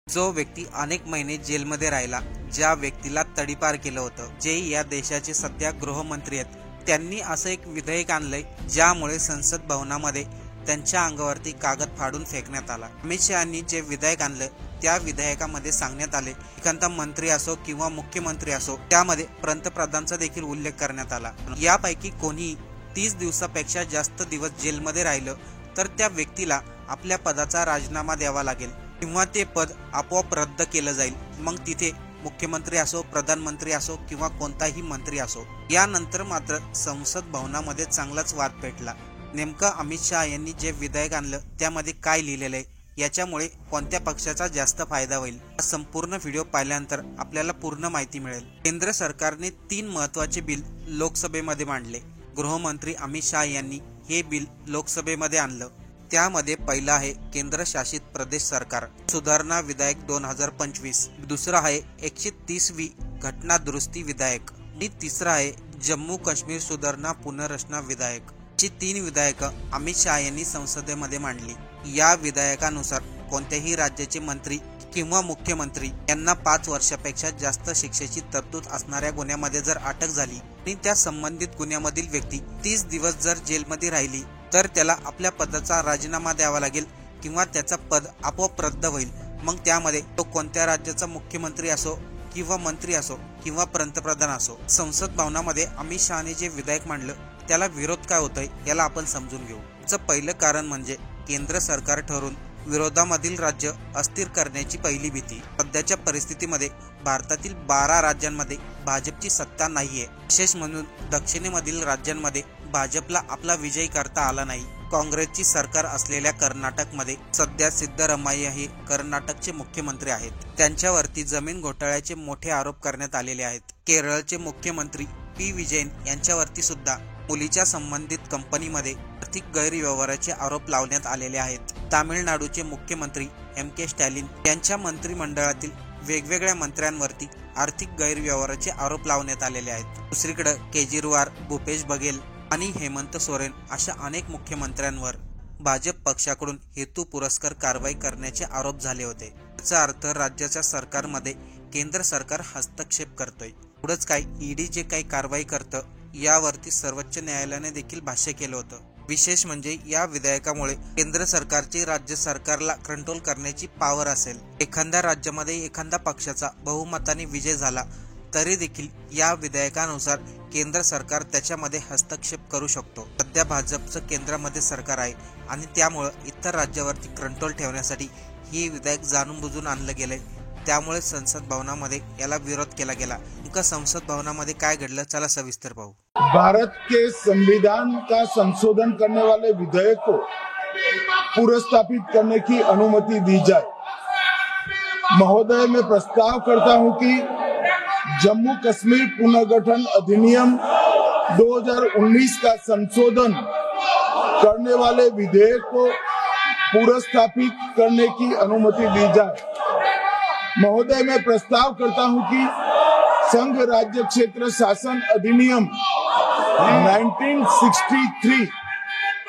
जो व्यक्ती अनेक महिने जेलमध्ये राहिला, ज्या व्यक्तीला तडीपार केलं होतं, जे या देशाचे सध्या गृहमंत्री आहेत, त्यांनी असं एक विधेयक आणलंय ज्यामुळे संसद भवनामध्ये त्यांच्या अंगावरती कागद फाडून फेकण्यात आला। अमित शहांनी जे विधेयक आणलं त्या विधेयकामध्ये सांगण्यात आले एखादा मंत्री असो किंवा मुख्यमंत्री असो, त्यामध्ये पंतप्रधानांचा देखील उल्लेख करण्यात आला। यापैकी कोणी 30 दिवसापेक्षा जास्त दिवस जेलमध्ये राहिलं तर त्या व्यक्तीला आपल्या पदाचा राजीनामा द्यावा लागेल किंवा ते पद आपोआप रद्द केलं जाईल। मग तिथे मुख्यमंत्री असो, प्रधानमंत्री असो किंवा कोणताही मंत्री असो। यानंतर मात्र संसद भवनामध्ये चांगलाच वाद पेटला। नेमकं अमित शहा यांनी जे विधेयक आणलं त्यामध्ये काय लिहिलेलं आहे, याच्यामुळे कोणत्या पक्षाचा जास्त फायदा होईल, संपूर्ण व्हिडिओ पाहिल्यानंतर आपल्याला पूर्ण माहिती मिळेल। केंद्र सरकारने 3 महत्त्वाचे बिल लोकसभेमध्ये मांडले। गृहमंत्री अमित शहा यांनी हे बिल लोकसभेमध्ये आणलं। त्यामध्ये पहिला आहे केंद्र शासित प्रदेश सरकार सुधारणा विधेयक 2025, दुसरा आहे 130वी घटना दुरुस्ती विधेयक आणि तिसरा आहे जम्मू काश्मीर सुधारणा पुनर्रचना विधेयक। ही 3 विधेयकं अमित शहा यांनी संसदेमध्ये मांडली। या विधेयकानुसार कोणत्याही राज्याचे मंत्री किंवा मुख्यमंत्री यांना 5 वर्षापेक्षा जास्त शिक्षेची तरतूद असणाऱ्या गुन्ह्यामध्ये जर अटक झाली आणि त्या संबंधित गुन्ह्यामधील व्यक्ती 30 दिवस जर जेलमध्ये राहिली तर त्याला आपल्या पदाचा राजीनामा द्यावा लागेल किंवा त्याचा पद आपोआप रद्द होईल। मग त्यामध्ये तो कोणत्या राज्याचा मुख्यमंत्री असो किंवा मंत्री असो किंवा पंतप्रधान असो। संसद भवनामध्ये अमित शहाने जे विधेयक मांडलं त्याला विरोध काय होतोय याला आपण समजून घेऊ। याचं पहिलं कारण म्हणजे केंद्र सरकार ठरून विरोधामधील राज्य अस्थिर करण्याची पहिली भीती। सध्याच्या परिस्थितीमध्ये भारतातील 12 राज्यांमध्ये भाजपची सत्ता नाहीये। विशेष म्हणून दक्षिणेमधील राज्यांमध्ये भाजपला आपला विजय करता आला नाही। काँग्रेसची सरकार असलेल्या कर्नाटकमध्ये सध्या सिद्धरामय्या हे कर्नाटकचे मुख्यमंत्री आहेत। त्यांच्यावरती जमीन घोटाळ्याचे मोठे आरोप करण्यात आलेले आहेत। केरळचे मुख्यमंत्री पी विजयन यांच्यावरती सुद्धा मुलीच्या संबंधित कंपनीमध्ये आर्थिक गैरव्यवहाराचे आरोप लावण्यात आलेले आहेत। तामिळनाडूचे मुख्यमंत्री के स्टॅलिन यांच्या मंत्रिमंडळातील वेगवेगळ्या मंत्र्यांवरती आर्थिक गैरव्यवहाराचे आरोप लावण्यात आलेले आहेत। दुसरीकडे केजरीवाल, भूपेश बघेल आणि हेमंत सोरेन अशा अनेक मुख्यमंत्र्यांवर भाजप पक्षाकडून हेतू पुरस्कार कारवाई करण्याचे आरोप झाले होते। याचा अर्थ राज्याच्या सरकारमध्ये केंद्र सरकार हस्तक्षेप करतोय। पुढेच काय ईडी जे काही कारवाई करतं यावरती सर्वोच्च न्यायालयाने देखील भाष्य केलं होतं। विशेष म्हणजे या विधेयकामुळे केंद्र सरकारची राज्य सरकारला कंट्रोल करण्याची पॉवर असेल। एखाद्या राज्यामध्ये एखाद्या पक्षाचा बहुमताने विजय झाला तरी देखील या विधेयकानुसार केंद्र सरकार त्याच्यामध्ये हस्तक्षेप करू शकतो। सध्या भाजपचं केंद्रामध्ये सरकार आहे आणि त्यामुळे इतर राज्यावरती कंट्रोल ठेवण्यासाठी हे विधेयक जाणून बुजून आणलं गेलंय। त्यामुळे संसद भवनामध्ये याला विरोध केला गेला। इनका संसद भवनामध्ये काय घडलं चला सविस्तर पाहू। भारत के संविधान का संशोधन करने वाले विधेयक को पुरस्तापित करने की अनुमति दी जाए। महोदय, मैं प्रस्ताव करता हूं कि जम्मू कश्मीर पुनर्गठन अधिनियम 2019 का संशोधन करने वाले विधेयक को पुरस्तापित करने की अनुमति दी जाए। महोदय, मैं प्रस्ताव करता हूं कि संघ राज्य क्षेत्र शासन अधिनियम 1963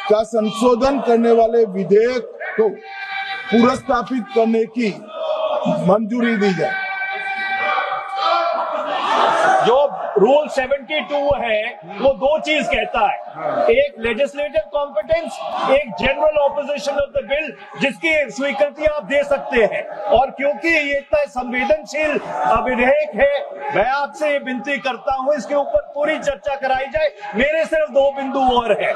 का संशोधन करने वाले विधेयक को पुरस्तापित करने की मंजूरी दी जाए। जो रूल 72 है वो 2 चीज कहता है, एक लेजिस्लेटिव कॉम्पिटेंस, एक general opposition of the bill जिसकी स्वीकृति आप दे सकते हैं। और क्योंकि ये इतना संवेदनशील विधेयक है, मैं आपसे ये विनती करता हूं इसके ऊपर पूरी चर्चा कराई जाए। मेरे सिर्फ 2 बिंदु और है।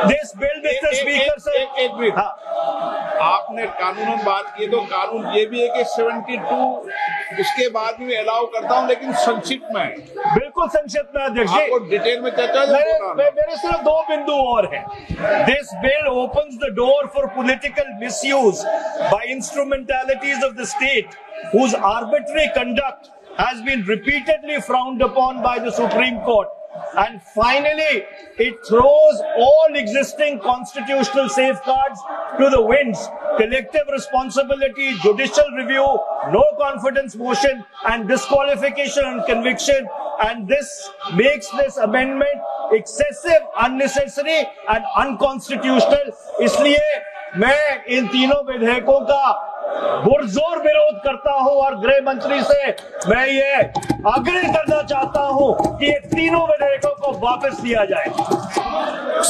दिस बिल मिस्टर स्पीकर से एक मिनट, हाँ, आपने कानूनन बात की तो कानून ये भी है कि 72 उसके बाद भी अलाउ करता हूं, लेकिन संक्षिप्त में। बिल्कुल संक्षिप्त में अध्यक्ष जी, डिटेल में चर्चा मेरे सिर्फ 2 बिंदु और है। This bill opens the door for political misuse by instrumentalities of the state whose arbitrary conduct has been repeatedly frowned upon by the Supreme Court. And finally, it throws all existing constitutional safeguards to the winds. Collective responsibility, judicial review, no confidence motion, and disqualification and conviction. And this makes this amendment excessive, unnecessary, and unconstitutional. इसलिए मैं इन तीनों विधेयकों का पुरजोर विरोध करता हूं और गृह मंत्री से मैं ये आग्रह करना चाहता हूं कि ये तीनों विधेयकों को वापस लिया जाए।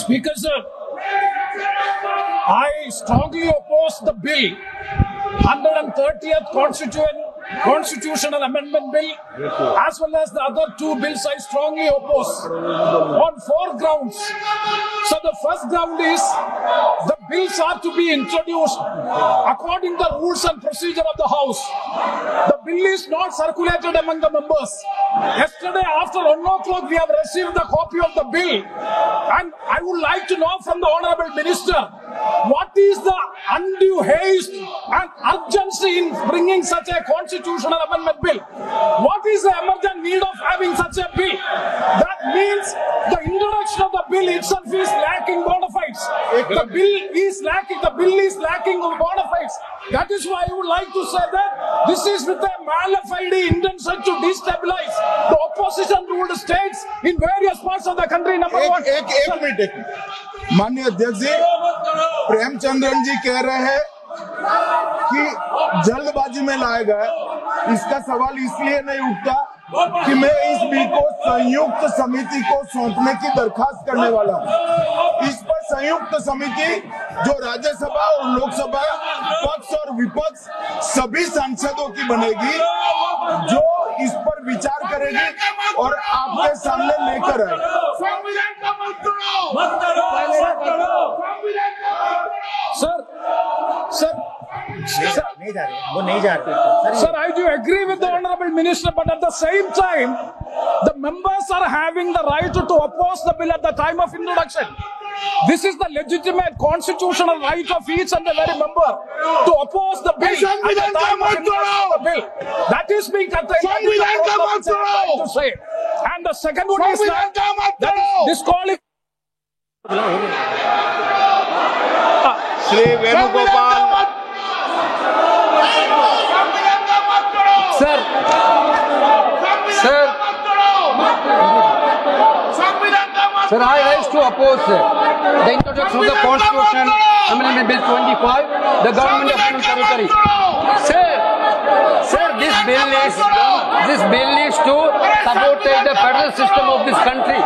Speaker sir, I strongly oppose the bill, 130th Constitutional Amendment Bill, as well as the other two bills I strongly oppose on 4 grounds. So the first ground is the bills are to be introduced according to the rules and procedure of the House. The bill is not circulated among the members. Yesterday after 1 o'clock we have received the copy of the bill, and I would like to know from the Honorable Minister, what is the undue haste and urgency in bringing such a constitutional amendment bill? What is the emergent need of having such a bill? That means the introduction of the bill itself is lacking bona fides. The bill is lacking bona fides. That is why I would like to say that this is with a mala fide intention to destabilize the opposition ruled states in various parts of the country. Number one. एक minute माननीय अध्यक्ष जी, प्रेमचंद्रन जी कह रहे हैं कि जल्दबाजी में लाया गया। इसका सवाल इसलिए नहीं उठता कि मैं इस बिल को संयुक्त समिति को सौंपने की दरखास्त करने वाला हूं। इस पर संयुक्त समिति जो राज्यसभा और लोकसभा पक्ष और विपक्ष सभी सांसदों की बनेगी, जो इस पर विचार करेगी और आपके सामने लेकर आएगी। Sir, I do agree with the Honorable Minister, but at the same time, the members are having the right to oppose the bill at the time of introduction. This is the legitimate constitutional right of each and every member to oppose the bill at the time of introduction of the bill. That is being contained to say. And the second one is that this call is Shri Venugopal Sir, I rise to oppose the introduction of the Constitution Amendment Bill 25, the Government of Union Territory. Sir, this bill is to sabotage the federal system of this country.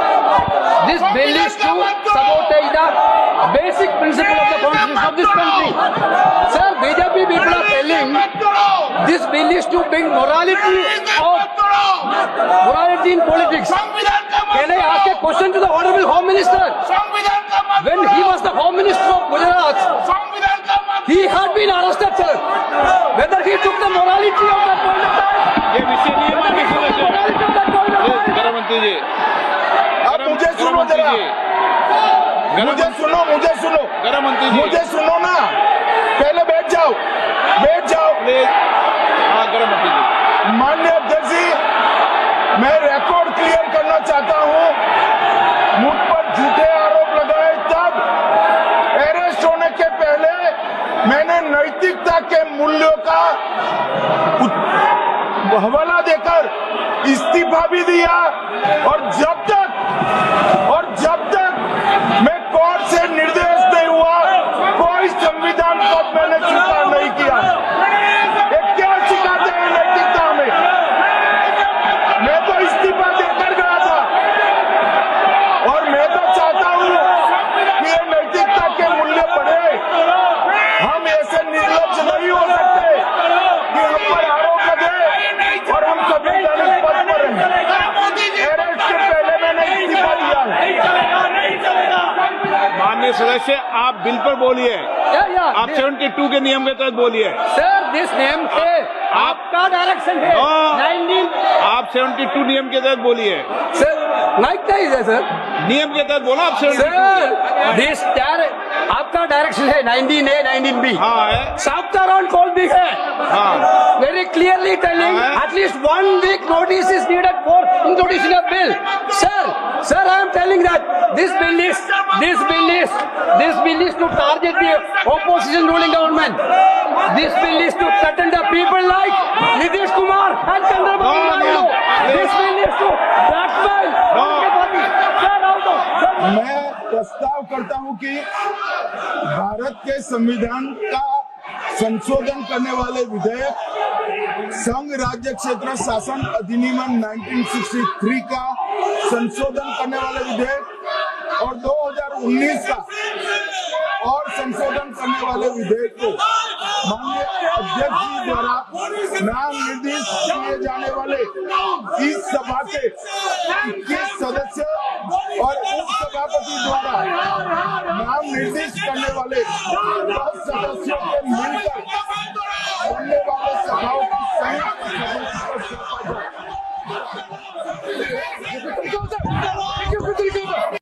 This bill is to sabotage the basic principle of the constitution of this country. Sir, BJP people are telling this bill is to bring morality in politics. Can I ask a question to the Honorable Home Minister? When he was the Home Minister of Gujarat, he had been arrested, sir. Whether he took the morality of that point of time, गृहमंत्री जी, अब मुझे सुनो जरा, मुझे सुनो गृहमंत्री जी, मुझे सुनो ना, पहले बैठ जाओ। हाँ गृहमंत्री जी। माननीय अध्यक्ष जी, मैं रिकॉर्ड क्लियर करना चाहता हूं। मुझ पर झूठे आरोप लगाए तब अरेस्ट होने के पहले मैंने नैतिकता के मूल्यों का हवाला देकर इस्तीफा भी दिया, और जब तक मैं कोर्ट से निर्देश नहीं हुआ, कोई संविधान पद मैंने स्वीकार नहीं किया। ये क्या सिखाते हैं नैतिकता में? मैं तो इस्तीफा देकर गया था, और मैं तो चाहता हूं कि ये नैतिकता के मूल्य बढ़े। हम ऐसे निर्लज्ज नहीं हो सकते कि हम पर आरोप लगे और हम संवैधानिक पद पर रहें। अरेस्ट से पहले मैंने इस्तीफा दिया है। माननीय सदस्य, आप बिल पर बोलिए। आप 72 के नियम के तहत बोलिए। सर, दिस नियम है, आपका डायरेक्शन है। 19 आप 72 नियम के तहत बोलिए। सर, लाइक का है सर, नियम के तहत बोलो आप। सर, दिस आपका डायरेक्शन है 19A 19B। हाँ है, Chapter on call भी है। हाँ, very clearly telling at least 1 week notice is needed for introducing a bill. Sir, I am telling that this bill is to target the opposition ruling government. This bill is to threaten the people like Nitish Kumar and Chandrababu Naidu. This bill is to blackmail. मैं प्रस्ताव करता हूं कि भारत के संविधान का संशोधन करने वाले विधेयक, संघ राज्य क्षेत्र शासन अधिनियम 1963 का संशोधन करने वाले विधेयक और 2019 का और संशोधन करने वाले विधेयक को माननीय अध्यक्ष जी द्वारा नाम निर्देशित किए जाने वाले इस सभा के 21 सदस्य